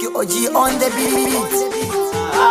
Whiskey OG on the beat.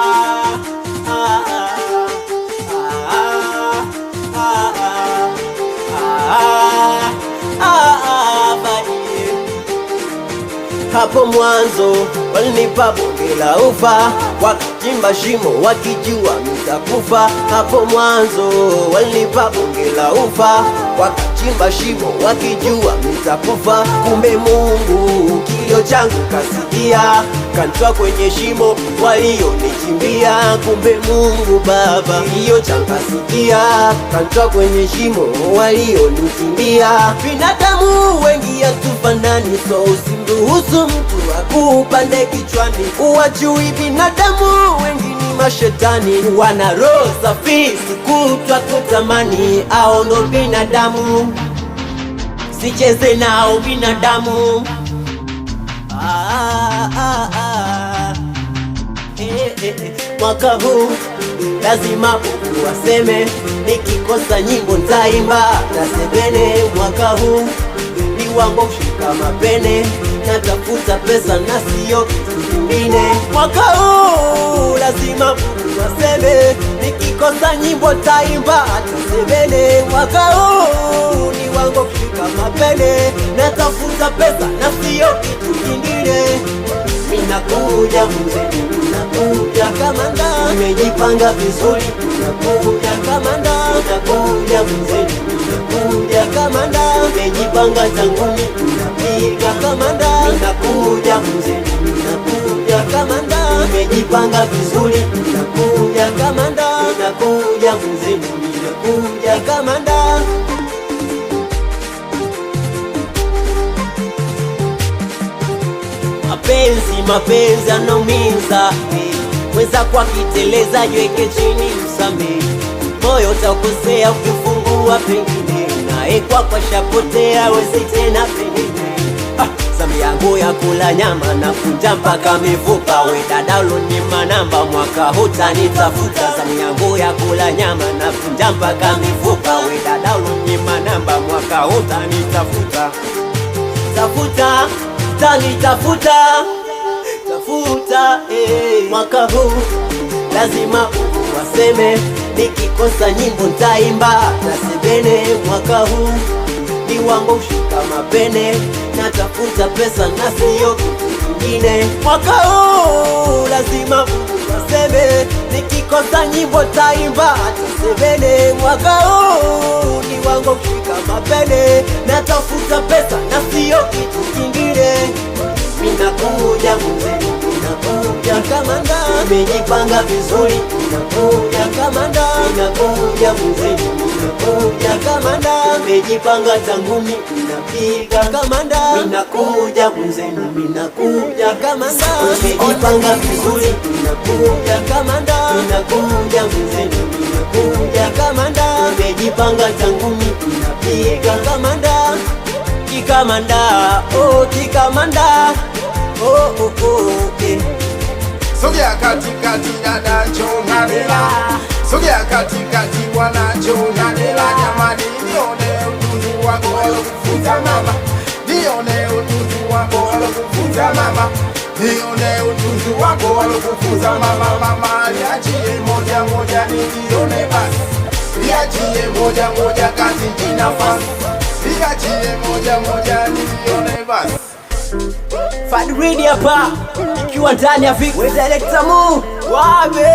Hapo mwanzo walinipa bonge la ufa, wakachimba shimo wakijua nitakufa. Hapo mwanzo walinipa bonge la ufa, wakachimba shimo wakijua nitakufa. Kumbe Mungu kilio changu kasikia, kanitoa kwenye shimo walionichimbia. Kumbe Mungu Baba kilio changu kasikia, kanitoa kwenye shimo walionichimbia. Binadamu wengi hatufanani, so usimruhusu mtu akupande kichwani. Uwajui binadamu wengi ni mashetani, wana roho safi, sikutwa kutamani. Ao ndo binadamu, sicheze nao binadamu. Mwaka huu lazima Mungu waseme, nikikosa nyimbo ntaimba na sebene. Mwaka huu ni wangu kushika mapene, natafuta pesa na siyo kitu kingine. Mwaka huu lazima Mungu waseme, nikikosa nyimbo ntaimba na sebene. Mwaka huu ni wangu kushika mapene, natafuta pesa na siyo kitu kingine. Minakuja mzee, minakuja kamanda, nimejipanga vizuri. Minakuja kamanda, minakuja mzee, minakuja kamanda, nimejipanga tanguni, minapiga kamanda. Minakuja mzee, minakuja kamanda, nimejipanga vizuri. Minakuja kamanda, minakuja mzee, minakuja kamanda. Mapenzi anaumiza, weza kwa kiteleza jweke chini msame. Moyo utakosea ukifungua pengine, nae kwa shapotea wezi tena pengine. Zamu yangu ya kula nyama na kunja mpaka mifupa, we dada ulonipa namba mwaka hutanitafuta. Zamu yangu ya kula nyama na kunja mpaka mifupa, we dada ulonipa namba mwaka hutanitafuta. Tafuta, tanitafuta, tafuta, Mwaka huu lazima Mungu waseme, nikikosa nyimbo ntaimba na sebene. Mwaka huu ni wangu kushika mapene, natafuta pesa na siyo kitu kingine. Mwaka huu lazima Mungu waseme, nikikosa nyimbo ntaimba na sebene. Mwaka huu ni wangu kushika mapene, natafuta pesa na siyo kitu kingine. Minakuja mzee, minakuja kamanda, nimejipanga vizuri. Minakuja kamanda, minakuja mzee, minakuja kamanda, nimejipanga tangumi, minapiga kamanda. Minakuja mzee, minakuja kamanda, nimejipanga vizuri. Minakuja kamanda, minakuja mzee, minakuja kamanda, nimejipanga tangumi, minapiga kamanda. Kikamanda, oh kikamanda, Sogea katikati dada chonganela, sogea katikati bwana chonganela. Jamani nione utundu wako walokufunza mama, nione utundu wako walokufunza mama, nione utundu wako walokufunza mama. Mama niachie moja moja nilione basi, niachie moja moja kati jinafasi, niachie moja moja nilione basi. Fad Radio hapa, ikiwa ndani ya Vic, we director Mu Wabe.